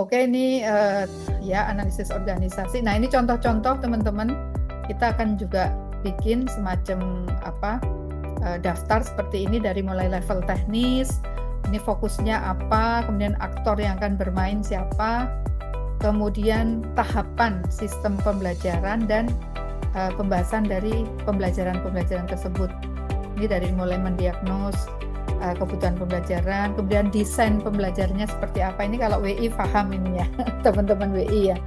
Oke, ini ya analisis organisasi. Nah, ini contoh-contoh teman-teman. Kita akan juga bikin semacam daftar seperti ini dari mulai level teknis. Ini fokusnya apa, kemudian aktor yang akan bermain siapa, kemudian tahapan sistem pembelajaran dan pembahasan dari pembelajaran-pembelajaran tersebut. Ini dari mulai mendiagnos kebutuhan pembelajaran, kemudian desain pembelajarannya seperti apa. Ini kalau WI paham ini ya, teman-teman WI ya.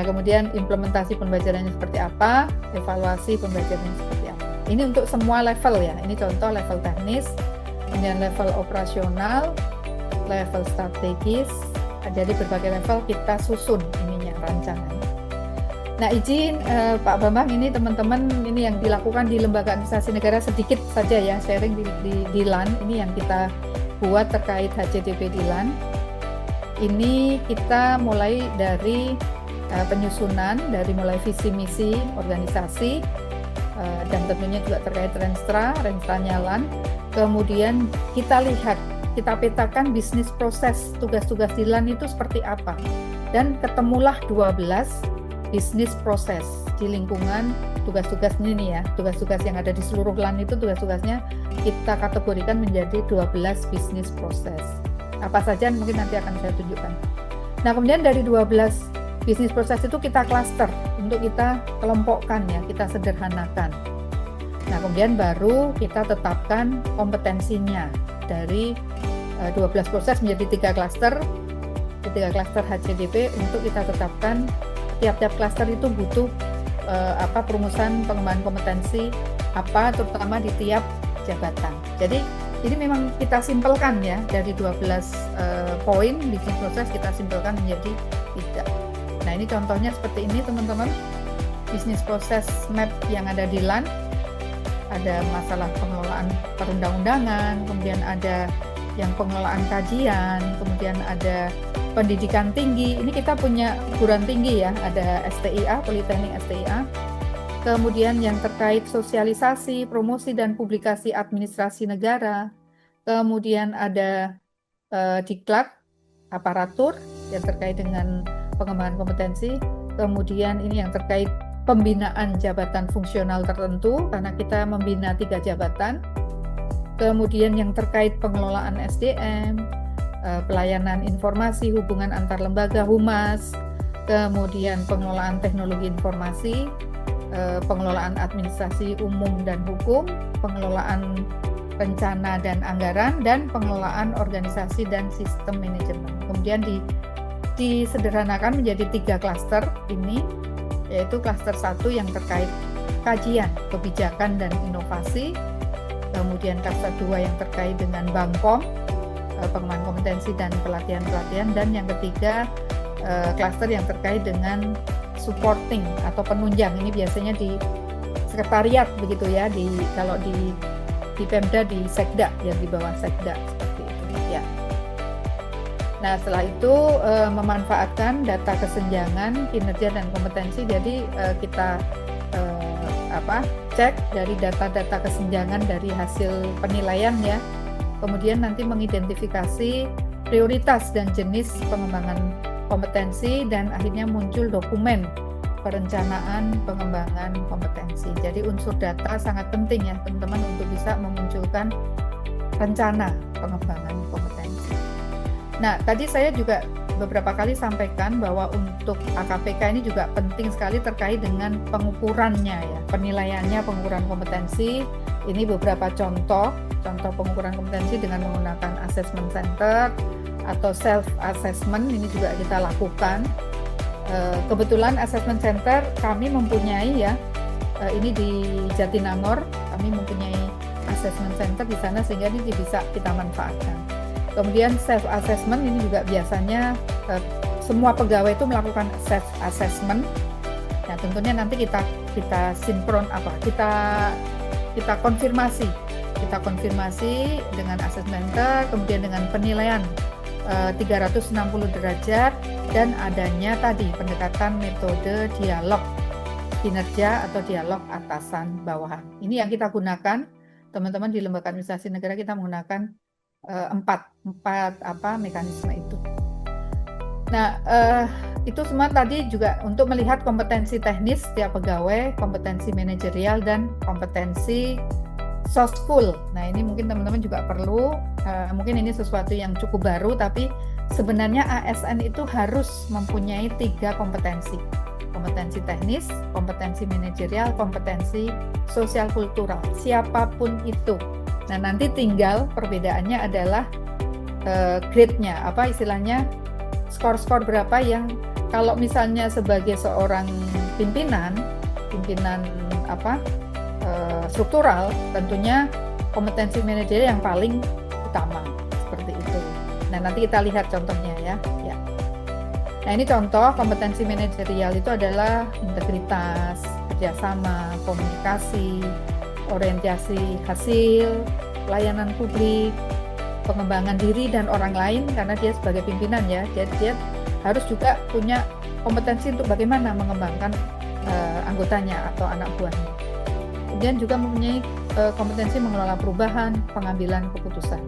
Kemudian implementasi pembelajarannya seperti apa, evaluasi pembelajarannya seperti apa. Ini untuk semua level ya. Ini contoh level teknis, kemudian level operasional, level strategis. Jadi berbagai level kita susun ininya rancangannya. Nah, izin Pak Bambang, ini teman-teman ini yang dilakukan di lembaga administrasi negara sedikit saja ya, sharing di LAN. Ini yang kita buat terkait HCDP di LAN. Ini kita mulai dari penyusunan, dari mulai visi misi organisasi, dan tentunya juga terkait Renstra-nya LAN. Kemudian kita lihat, kita petakan bisnis proses tugas-tugas di LAN itu seperti apa. Dan ketemulah 12 bisnis proses di lingkungan tugas-tugas ini ya, tugas-tugas yang ada di seluruh LAN itu tugas-tugasnya kita kategorikan menjadi 12 bisnis proses. Apa saja mungkin nanti akan saya tunjukkan. Nah, kemudian dari 12 bisnis proses itu kita klaster untuk kita kelompokkan ya, kita sederhanakan. Nah, kemudian baru kita tetapkan kompetensinya dari 12 proses menjadi 3 klaster, 3 klaster HCDP untuk kita tetapkan. Tiap-tiap klaster itu butuh perumusan pengembangan kompetensi apa, terutama di tiap jabatan. Jadi ini memang kita simpelkan ya, dari 12 poin bisnis proses kita simpelkan menjadi 3. Nah, ini contohnya seperti ini teman-teman, bisnis proses map yang ada di LAN. Ada masalah pengelolaan perundang-undangan, kemudian ada yang pengelolaan kajian, kemudian ada pendidikan tinggi. Ini kita punya perguruan tinggi ya, ada STIA, Politeknik STIA. Kemudian yang terkait sosialisasi, promosi dan publikasi administrasi negara. Kemudian ada diklat, aparatur yang terkait dengan pengembangan kompetensi. Kemudian ini yang terkait pembinaan jabatan fungsional tertentu, karena kita membina 3 jabatan. Kemudian yang terkait pengelolaan SDM, pelayanan informasi, hubungan antar lembaga, humas, kemudian pengelolaan teknologi informasi, pengelolaan administrasi umum dan hukum, pengelolaan rencana dan anggaran, dan pengelolaan organisasi dan sistem manajemen. Kemudian disederhanakan menjadi 3 klaster ini, yaitu klaster 1 yang terkait kajian, kebijakan dan inovasi, kemudian klaster 2 yang terkait dengan Bangkom, pengembangan kompetensi dan pelatihan-pelatihan, dan yang ketiga klaster yang terkait dengan supporting atau penunjang. Ini biasanya di sekretariat begitu ya, kalau di Pemda di Sekda, yang di bawah Sekda seperti itu ya. Nah, setelah itu memanfaatkan data kesenjangan kinerja dan kompetensi. Jadi kita cek dari data-data kesenjangan dari hasil penilaian ya. Kemudian nanti mengidentifikasi prioritas dan jenis pengembangan kompetensi, dan akhirnya muncul dokumen perencanaan pengembangan kompetensi. Jadi unsur data sangat penting ya teman-teman untuk bisa memunculkan rencana pengembangan kompetensi. Nah, tadi saya juga beberapa kali sampaikan bahwa untuk AKPK ini juga penting sekali terkait dengan pengukurannya ya, penilaiannya, pengukuran kompetensi. Ini beberapa contoh pengukuran kompetensi dengan menggunakan assessment center atau self assessment. Ini juga kita lakukan. Kebetulan assessment center kami mempunyai ya, ini di Jatinangor kami mempunyai assessment center di sana, sehingga ini bisa kita manfaatkan. Kemudian self assessment ini juga biasanya semua pegawai itu melakukan self assessment. Nah, tentunya nanti kita sinkron kita konfirmasi dengan assessment center, kemudian dengan penilaian 360 derajat, dan adanya tadi pendekatan metode dialog kinerja atau dialog atasan bawahan. Ini yang kita gunakan teman-teman di lembaga administrasi negara. Kita menggunakan empat mekanisme itu. Nah, itu semua tadi juga untuk melihat kompetensi teknis setiap pegawai, kompetensi manajerial, dan kompetensi soft skill. Nah, ini mungkin teman-teman juga perlu, mungkin ini sesuatu yang cukup baru, tapi sebenarnya ASN itu harus mempunyai 3 kompetensi. Kompetensi teknis, kompetensi manajerial, kompetensi sosial kultural, siapapun itu. Nah, nanti tinggal perbedaannya adalah grade-nya, apa istilahnya, skor-skor berapa yang kalau misalnya sebagai seorang pimpinan apa struktural, tentunya kompetensi manajer yang paling utama seperti itu. Nah, nanti kita lihat contohnya ya. Nah, ini contoh kompetensi manajerial itu adalah integritas, kerjasama, komunikasi, orientasi hasil, pelayanan publik, pengembangan diri dan orang lain, karena dia sebagai pimpinan ya, dia harus juga punya kompetensi untuk bagaimana mengembangkan anggotanya atau anak buahnya. Kemudian juga mempunyai kompetensi mengelola perubahan, pengambilan keputusan.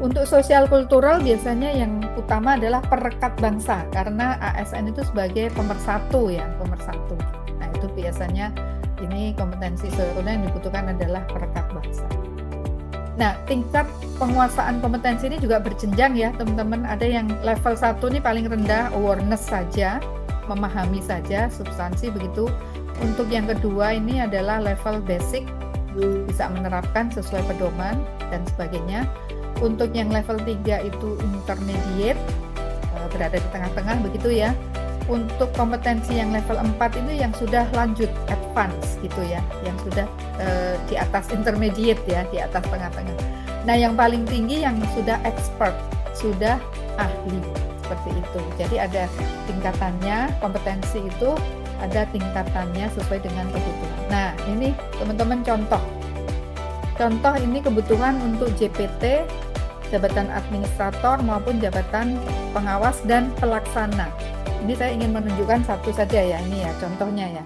Untuk sosial kultural biasanya yang utama adalah perekat bangsa, karena ASN itu sebagai pemersatu ya, pemersatu. Nah, itu biasanya ini kompetensi sosialnya yang dibutuhkan adalah perekat bangsa. Nah, tingkat penguasaan kompetensi ini juga berjenjang ya teman-teman. Ada yang level 1 ini paling rendah, awareness saja, memahami saja substansi begitu. Untuk yang kedua ini adalah level basic, bisa menerapkan sesuai pedoman dan sebagainya. Untuk yang level 3 itu intermediate, berada di tengah-tengah begitu ya. Untuk kompetensi yang level 4 itu yang sudah lanjut, advance gitu ya, yang sudah di atas intermediate ya, di atas tengah-tengah. Nah, yang paling tinggi yang sudah expert, sudah ahli, seperti itu. Jadi ada tingkatannya, kompetensi itu ada tingkatannya sesuai dengan kebutuhan. Nah, ini teman-teman contoh. Contoh ini kebutuhan untuk JPT, jabatan administrator maupun jabatan pengawas dan pelaksana. Ini saya ingin menunjukkan satu saja ya, ini ya contohnya ya.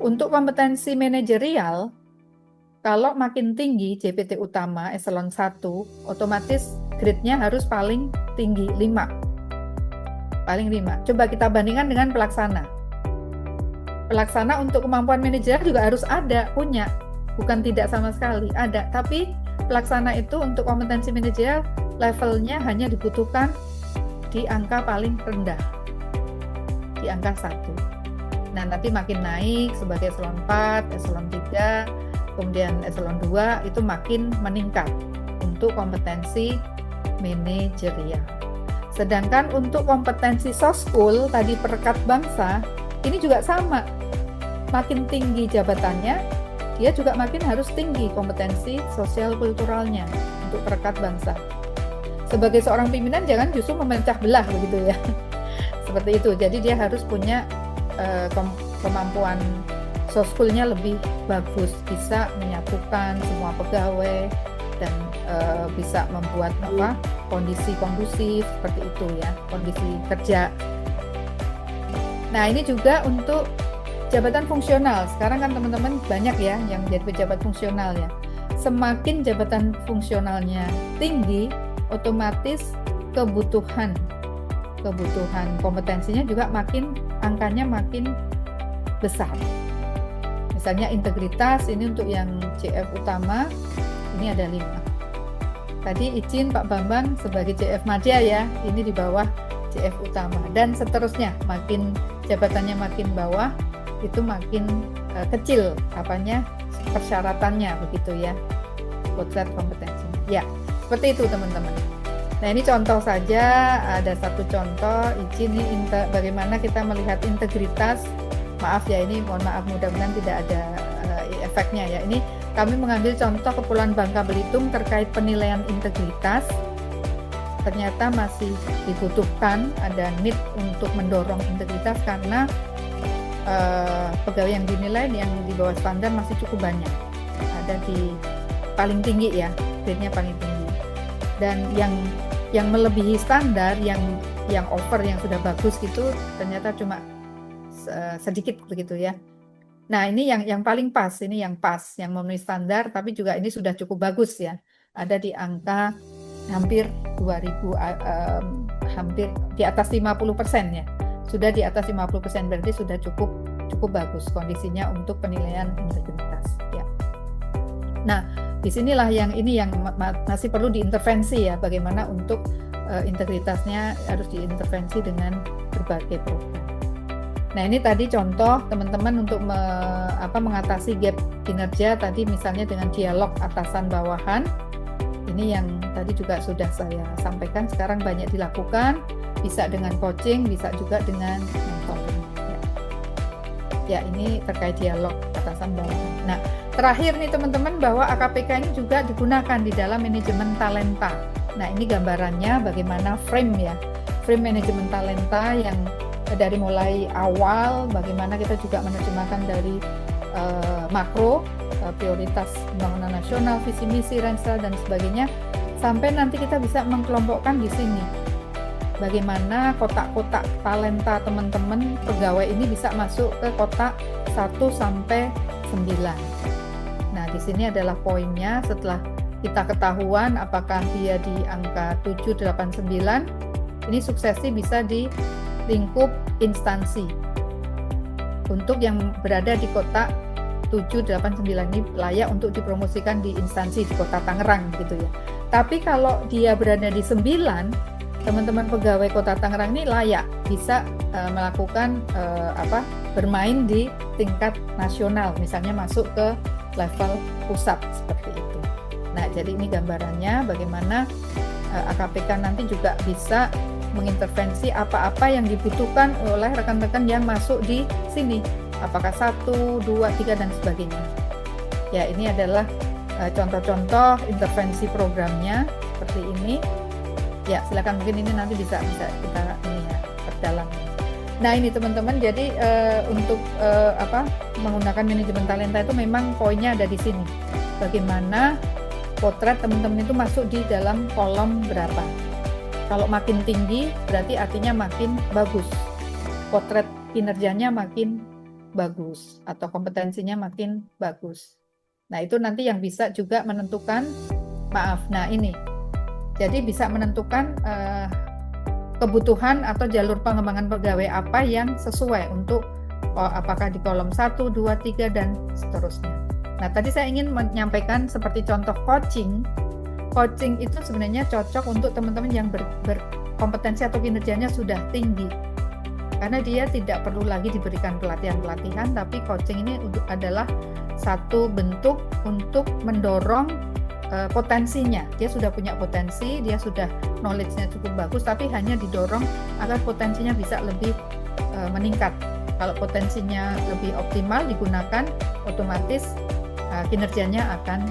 Untuk kompetensi manajerial, kalau makin tinggi JPT utama eselon 1, otomatis grade-nya harus paling tinggi, 5. Paling 5. Coba kita bandingkan dengan pelaksana. Pelaksana untuk kemampuan manajer juga harus ada, punya. Bukan tidak sama sekali, ada. Tapi pelaksana itu untuk kompetensi manajerial levelnya hanya dibutuhkan di angka paling rendah, di angka 1. Nah, nanti makin naik sebagai eselon 4, eselon 3, kemudian eselon 2 itu makin meningkat untuk kompetensi manajerial. Sedangkan untuk kompetensi soft skill tadi perekat bangsa, ini juga sama. Makin tinggi jabatannya, dia juga makin harus tinggi kompetensi sosial kulturalnya untuk perekat bangsa. Sebagai seorang pimpinan jangan justru memecah belah begitu ya. Seperti itu. Jadi dia harus punya kemampuan soft skill-nya lebih bagus, bisa menyatukan semua pegawai dan bisa membuat kondisi kondusif seperti itu ya, kondisi kerja. Nah, ini juga untuk jabatan fungsional. Sekarang kan teman-teman banyak ya yang jadi pejabat fungsional ya. Semakin jabatan fungsionalnya tinggi, otomatis kebutuhan kompetensinya juga angkanya makin besar. Misalnya integritas, ini untuk yang CF utama, ini ada 5. Tadi izin Pak Bambang sebagai CF Madya ya, ini di bawah CF utama. Dan seterusnya, makin jabatannya makin bawah, itu makin kecil persyaratannya begitu ya, potret kompetensinya. Ya, seperti itu teman-teman. Nah, ini contoh saja, ada satu contoh izin ini bagaimana kita melihat integritas. Maaf ya, ini mohon maaf, mudah-mudahan tidak ada efeknya ya. Ini kami mengambil contoh Kepulauan Bangka Belitung terkait penilaian integritas. Ternyata masih dibutuhkan, ada need untuk mendorong integritas karena pegawai yang dinilai yang di bawah standar masih cukup banyak. Ada di paling tinggi ya, grade-nya paling tinggi. Dan yang melebihi standar, yang over, yang sudah bagus gitu, ternyata cuma sedikit begitu ya. Nah, ini yang paling pas, ini yang pas, yang memenuhi standar, tapi juga ini sudah cukup bagus ya. Ada di angka hampir 2000, hampir di atas 50% ya. Sudah di atas 50% berarti sudah cukup bagus kondisinya untuk penilaian integritas ya. Nah, disinilah yang masih perlu diintervensi ya, bagaimana untuk integritasnya harus diintervensi dengan berbagai program. Nah, ini tadi contoh teman-teman untuk mengatasi gap kinerja tadi, misalnya dengan dialog atasan bawahan. Ini yang tadi juga sudah saya sampaikan, sekarang banyak dilakukan, bisa dengan coaching, bisa juga dengan mentoring. Ya, ini terkait dialog atasan bawahan. Nah, terakhir nih teman-teman, bahwa AKPK ini juga digunakan di dalam manajemen talenta. Nah, ini gambarannya bagaimana frame manajemen talenta yang dari mulai awal, bagaimana kita juga menerjemahkan dari makro, prioritas pembangunan nasional, visi misi, ransel dan sebagainya, sampai nanti kita bisa mengkelompokkan di sini. Bagaimana kotak-kotak talenta teman-teman pegawai ini bisa masuk ke kotak 1 sampai 9. Nah, di sini adalah poinnya. Setelah kita ketahuan apakah dia di angka 7, 8, 9, ini suksesi bisa di lingkup instansi. Untuk yang berada di kotak 7, 8, 9 ini layak untuk dipromosikan di instansi di Kota Tangerang gitu ya. Tapi kalau dia berada di 9, teman-teman pegawai Kota Tangerang ini layak bisa melakukan bermain di tingkat nasional, misalnya masuk ke level pusat seperti itu. Nah, jadi ini gambarannya bagaimana AKPK nanti juga bisa mengintervensi apa-apa yang dibutuhkan oleh rekan-rekan yang masuk di sini, apakah 1, 2, 3 dan sebagainya. Ya, ini adalah contoh-contoh intervensi programnya seperti ini. Ya, silakan, mungkin ini nanti bisa kita perdalam. Nah, ini teman-teman, jadi untuk menggunakan manajemen talenta itu memang poinnya ada di sini. Bagaimana potret teman-teman itu masuk di dalam kolom berapa. Kalau makin tinggi berarti artinya makin bagus, potret kinerjanya makin bagus atau kompetensinya makin bagus. Nah, itu nanti yang bisa juga menentukan, jadi bisa menentukan kebutuhan atau jalur pengembangan pegawai apa yang sesuai untuk apakah di kolom 1, 2, 3 dan seterusnya. Nah, tadi saya ingin menyampaikan seperti contoh coaching. Coaching itu sebenarnya cocok untuk teman-teman yang berkompetensi atau kinerjanya sudah tinggi. Karena dia tidak perlu lagi diberikan pelatihan-pelatihan, tapi coaching ini adalah satu bentuk untuk mendorong potensinya. Dia sudah punya potensi, dia sudah knowledge-nya cukup bagus, tapi hanya didorong agar potensinya bisa lebih meningkat. Kalau potensinya lebih optimal digunakan, otomatis kinerjanya akan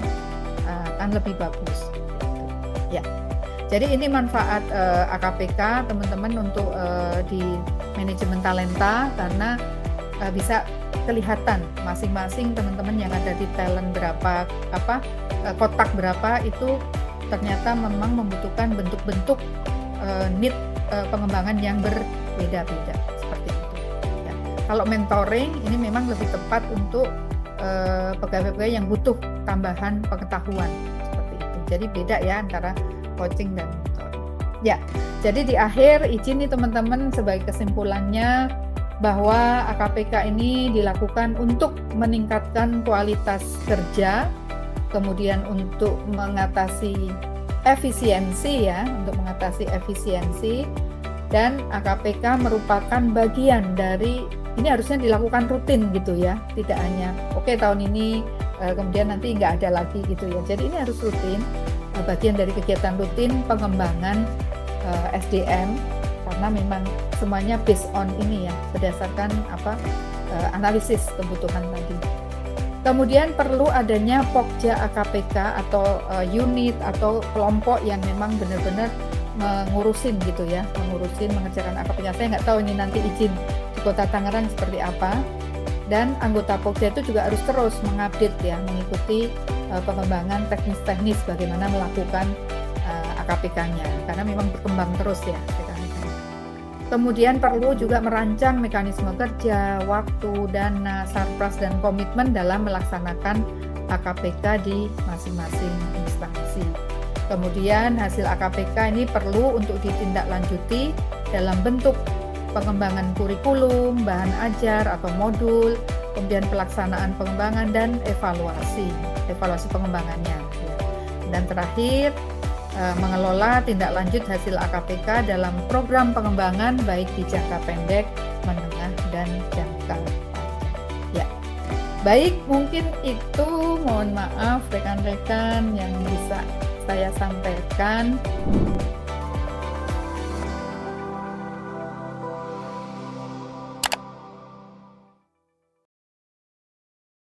lebih bagus. Ya, jadi ini manfaat AKPK teman-teman untuk di manajemen talenta, karena bisa kelihatan masing-masing teman-teman yang ada di talent berapa, kotak berapa itu ternyata memang membutuhkan bentuk-bentuk need pengembangan yang berbeda-beda seperti itu. Ya. Kalau mentoring ini memang lebih tepat untuk pegawai-pegawai yang butuh tambahan pengetahuan seperti itu. Jadi beda ya antara coaching dan mentoring. Ya, jadi di akhir izin nih teman-teman sebagai kesimpulannya bahwa AKPK ini dilakukan untuk meningkatkan kualitas kerja, kemudian untuk mengatasi efisiensi dan AKPK merupakan bagian dari, ini harusnya dilakukan rutin gitu ya, tidak hanya tahun ini kemudian nanti nggak ada lagi gitu ya. Jadi ini harus rutin, bagian dari kegiatan rutin pengembangan SDM, karena memang semuanya based on ini ya, berdasarkan analisis kebutuhan tadi. Kemudian perlu adanya Pokja AKPK atau unit atau kelompok yang memang benar-benar mengurusin gitu ya, mengerjakan AKPK. Saya nggak tahu ini nanti izin di Kota Tangerang seperti apa. Dan anggota Pokja itu juga harus terus mengupdate ya, mengikuti pengembangan teknis-teknis bagaimana melakukan AKPK-nya, karena memang berkembang terus ya. Kemudian perlu juga merancang mekanisme kerja, waktu, dana, sarpras, dan komitmen dalam melaksanakan AKPK di masing-masing instansi. Kemudian hasil AKPK ini perlu untuk ditindaklanjuti dalam bentuk pengembangan kurikulum, bahan ajar atau modul, kemudian pelaksanaan pengembangan dan evaluasi pengembangannya. Dan terakhir, mengelola tindak lanjut hasil AKPK dalam program pengembangan baik di jangka pendek, menengah, dan jangka panjang. Ya, baik, mungkin itu, mohon maaf rekan-rekan yang bisa saya sampaikan.